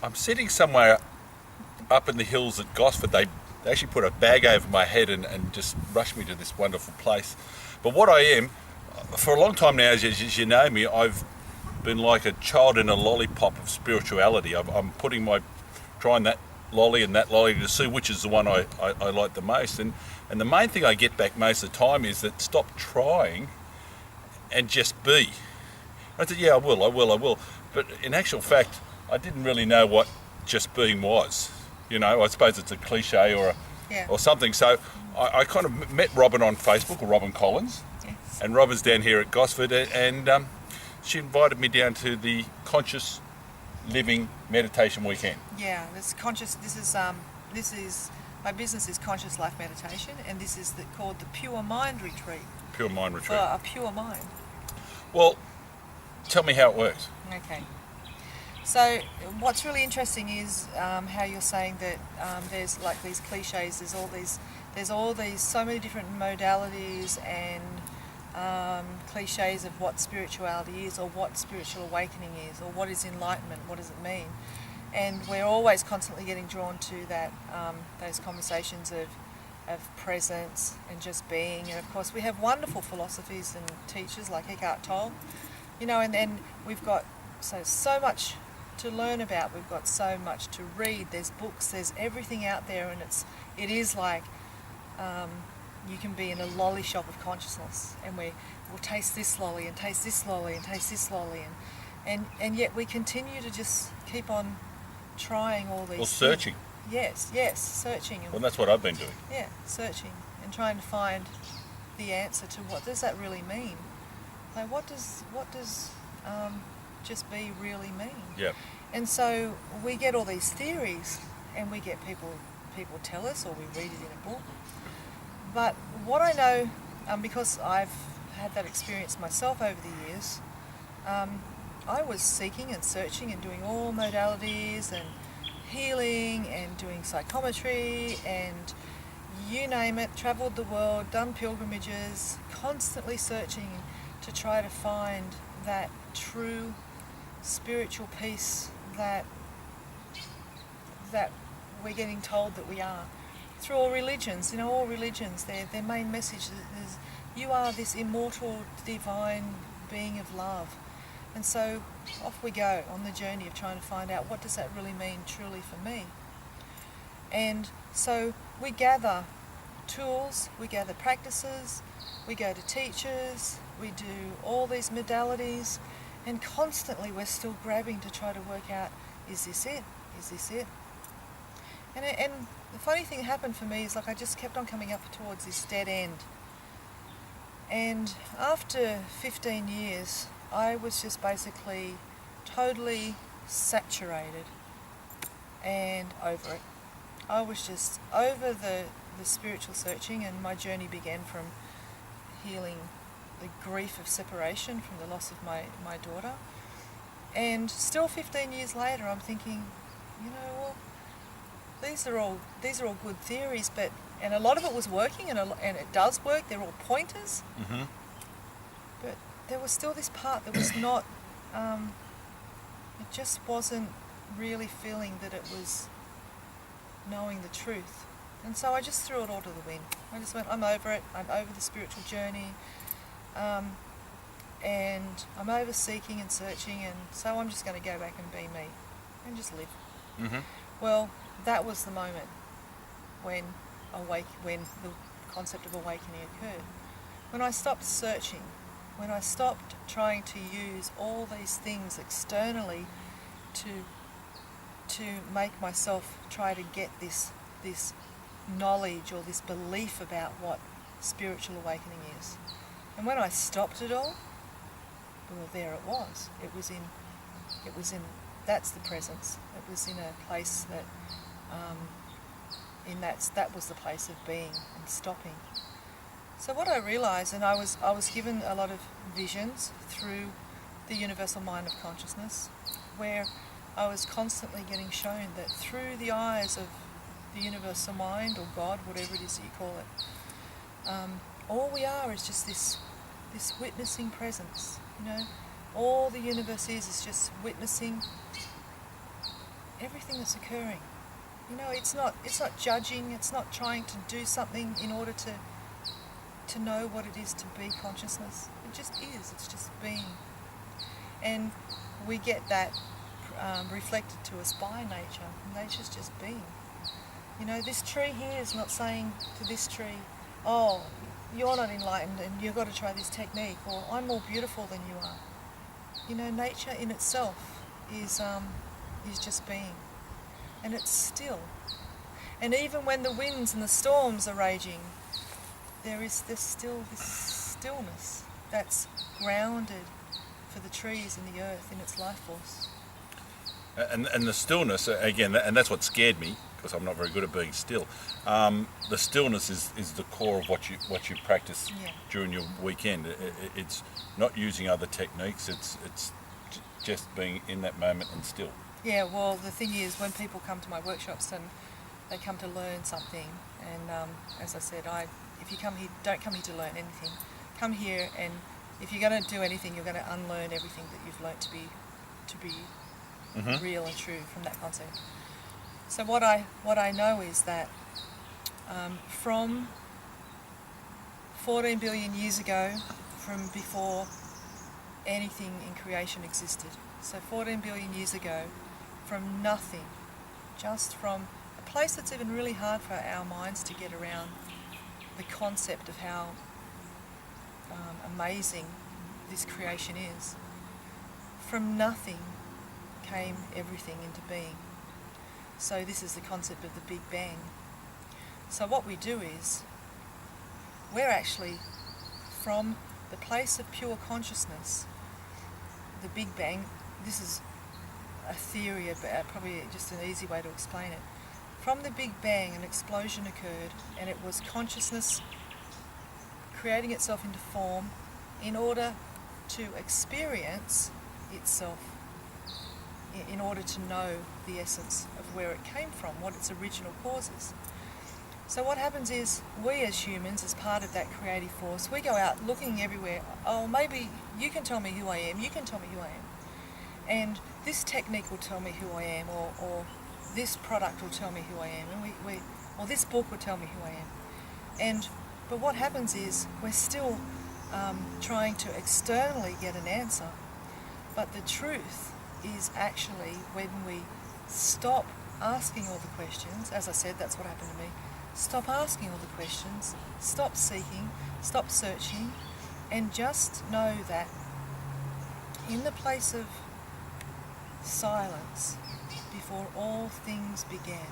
I'm sitting somewhere up in the hills at Gosford. They actually put a bag over my head and just rushed me to this wonderful place. But what I am, for a long time now, as you know me, I've been like a child in a lollipop of spirituality. I'm trying that lolly and that lolly to see which is the one I like the most. And the main thing I get back most of the time is that stop trying and just be. I said, yeah, I will. But in actual fact, I didn't really know what just being was. You know, I suppose it's a cliche or something. So I kind of met Robyn on Facebook, or Robyn Collins. Yes. And Robyn's down here at Gosford, and she invited me down to the Conscious Living Meditation Weekend. Yeah, this is my business is Conscious Life Meditation, and this is called the Pure Mind Retreat. Pure Mind Retreat. For a pure mind. Well, tell me how it works. Okay. So what's really interesting is how you're saying that there's like these cliches. There's all these so many different modalities and cliches of what spirituality is, or what spiritual awakening is, or what is enlightenment. What does it mean? And we're always constantly getting drawn to that those conversations of presence and just being. And of course, we have wonderful philosophies and teachers like Eckhart Tolle, you know, and then we've got so much to learn about. We've got so much to read. There's books, there's everything out there, and it is like you can be in a lolly shop of consciousness, and we'll taste this lolly and taste this lolly and taste this lolly, and yet we continue to just keep on trying all these. Well, searching. Yes, searching. Well, that's what I've been doing. Yeah, searching and trying to find the answer to what does that really mean. Like, what does just be really mean? Yeah. And so we get all these theories, and we get people tell us, or we read it in a book. But what I know, because I've had that experience myself over the years, I was seeking and searching and doing all modalities and healing and doing psychometry and you name it, travelled the world, done pilgrimages, constantly searching to try to find that true spiritual peace that we're getting told that we are. Through all religions, their main message is you are this immortal, divine being of love. And so off we go on the journey of trying to find out what does that really mean truly for me. And so we gather tools, we gather practices, we go to teachers, we do all these modalities, and constantly we're still grabbing to try to work out, is this it? Is this it? And the funny thing that happened for me is like I just kept on coming up towards this dead end. And after 15 years, I was just basically totally saturated and over it. I was just over the spiritual searching, and my journey began from healing the grief of separation from the loss of my daughter. And still 15 years later, I'm thinking, well, these are all good theories, and a lot of it was working, and it does work. They're all pointers. Mm-hmm. But there was still this part that was not, it just wasn't really feeling that it was knowing the truth. And so I just threw it all to the wind. I just went, I'm over it. I'm over the spiritual journey. And I'm over seeking and searching, and so I'm just going to go back and be me and just live. Mm-hmm. Well, that was the moment when the concept of awakening occurred. When I stopped searching, when I stopped trying to use all these things externally to make myself try to get this knowledge or this belief about what spiritual awakening is. And when I stopped it all, well, there it was. It was in that's the presence. It was in a place that that was the place of being and stopping. So what I realised, and I was given a lot of visions through the universal mind of consciousness, where I was constantly getting shown that through the eyes of the universal mind, or God, whatever it is that you call it, all we are is just this witnessing presence. All the universe is just witnessing everything that's occurring. You know, it's not judging, it's not trying to do something in order to know what it is to be consciousness. It just is, it's just being. And we get that reflected to us by nature. Nature's just being. You know, this tree here is not saying to this tree, oh, you're not enlightened and you've got to try this technique, or I'm more beautiful than you are. You know, nature in itself is just being. And it's still. And even when the winds and the storms are raging, there's still this stillness that's grounded for the trees and the earth in its life force. And the stillness, again, and that's what scared me, because I'm not very good at being still. The stillness is the core of what you practice during your weekend. It's not using other techniques, it's just being in that moment and still. Yeah, well, the thing is, when people come to my workshops and they come to learn something, and as I said, if you come here, don't come here to learn anything. Come here, and if you're going to do anything, you're going to unlearn everything that you've learnt to be real and true from that concept. So what I know is that from 14 billion years ago, from before anything in creation existed, so 14 billion years ago, from nothing, just from a place that's even really hard for our minds to get around the concept of how amazing this creation is. From nothing came everything into being. So this is the concept of the Big Bang. So what we do is, we're actually from the place of pure consciousness, the Big Bang. This is a theory about, probably just an easy way to explain it. From the Big Bang, an explosion occurred, and it was consciousness creating itself into form in order to experience itself, in order to know the essence of where it came from, what its original cause is. So what happens is, we as humans, as part of that creative force, we go out looking everywhere. Oh, maybe you can tell me who I am, you can tell me who I am. And this technique will tell me who I am, or this product will tell me who I am, and or this book will tell me who I am. But what happens is, we're still trying to externally get an answer. But the truth is actually when we stop asking all the questions, as I said, that's what happened to me. Stop asking all the questions, stop seeking, stop searching, and just know that in the place of silence, before all things began,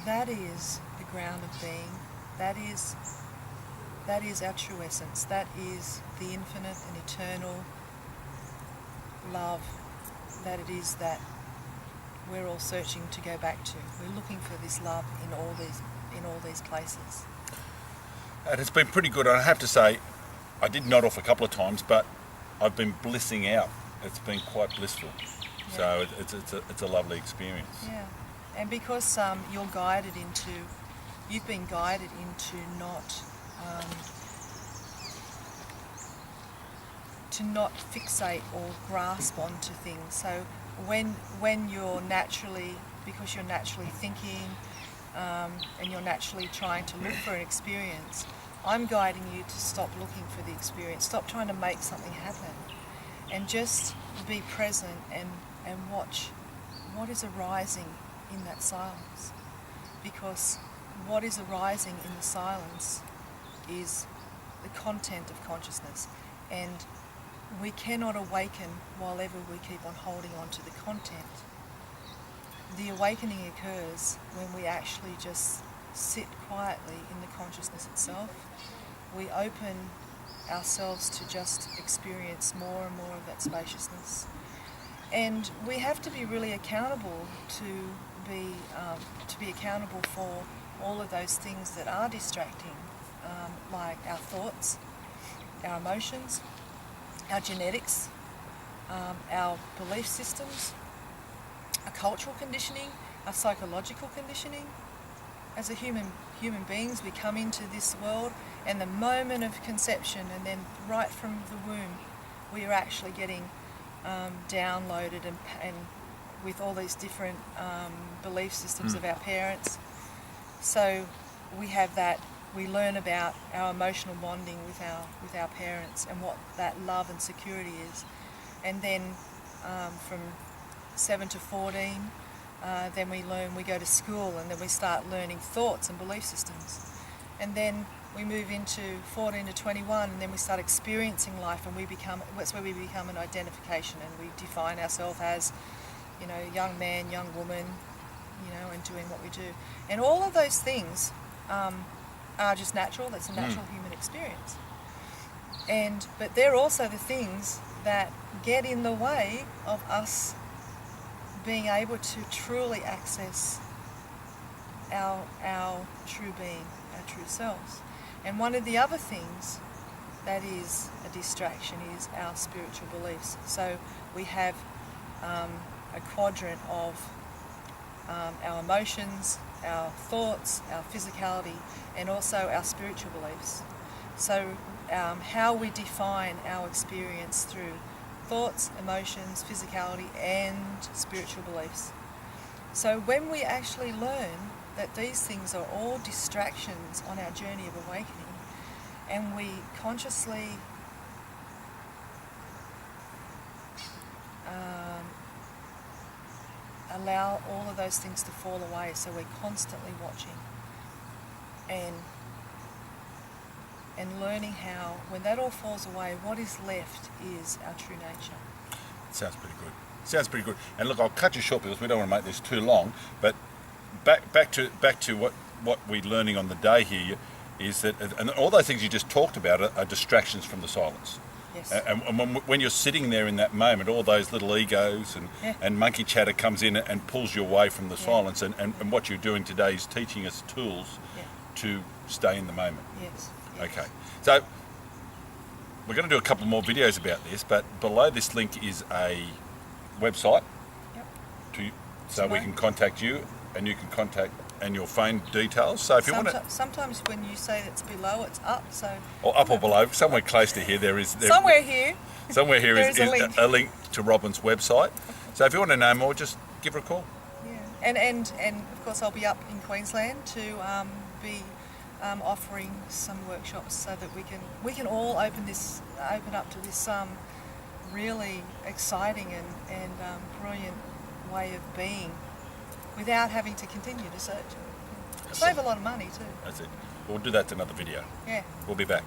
that is the ground of being, that is our true essence, that is the infinite and eternal love that it is that we're all searching to go back to. We're looking for this love in all these places. And it's been pretty good. I have to say, I did nod off a couple of times, but I've been blissing out. It's been quite blissful. Yeah. So it's a lovely experience. Yeah, and because you've been guided into to not fixate or grasp onto things. So when you're naturally, because you're naturally thinking and you're naturally trying to look for an experience, I'm guiding you to stop looking for the experience, stop trying to make something happen, and just be present and watch what is arising in that silence. Because what is arising in the silence is the content of consciousness, and we cannot awaken while ever we keep on holding on to the content. The awakening occurs when we actually just sit quietly in the consciousness itself. We open ourselves to just experience more and more of that spaciousness. And we have to be really accountable to be accountable for all of those things that are distracting, like our thoughts, our emotions, our genetics, our belief systems, our cultural conditioning, our psychological conditioning. As a human beings, we come into this world, and the moment of conception, and then right from the womb, we are actually getting downloaded and with all these different belief systems of our parents. So we have that. We learn about our emotional bonding with our parents and what that love and security is. And then from 7 to 14, then we go to school, and then we start learning thoughts and belief systems. And then we move into 14 to 21, and then we start experiencing life, and that's where we become an identification, and we define ourselves as, young man, young woman, and doing what we do. And all of those things are just natural. That's a natural human experience. But they're also the things that get in the way of us being able to truly access our true being, our true selves. And one of the other things that is a distraction is our spiritual beliefs. So we have a quadrant of our emotions, our thoughts, our physicality, and also our spiritual beliefs. So how we define our experience through thoughts, emotions, physicality, and spiritual beliefs. So when we actually learn that these things are all distractions on our journey of awakening, and we consciously allow all of those things to fall away, so we're constantly watching and learning how, when that all falls away, what is left is our true nature. Sounds pretty good. And look, I'll cut you short because we don't want to make this too long. But back to what we're learning on the day here is that, and all those things you just talked about are distractions from the silence. Yes. And when you're sitting there in that moment, all those little egos and monkey chatter comes in and pulls you away from the silence. And what you're doing today is teaching us tools to stay in the moment. Yes. Okay. So we're going to do a couple more videos about this, but below this link is a website so we can contact you, and you can contact and your phone details. So if you want to, sometimes when you say it's below, it's up. So or up or below, somewhere close to here, somewhere here is a link to Robyn's website. So if you want to know more, just give her a call. Yeah, and of course I'll be up in Queensland to be offering some workshops so that we can all open up to this really exciting and brilliant way of being, without having to continue to search. Save a lot of money too. That's it. We'll do that in another video. Yeah. We'll be back.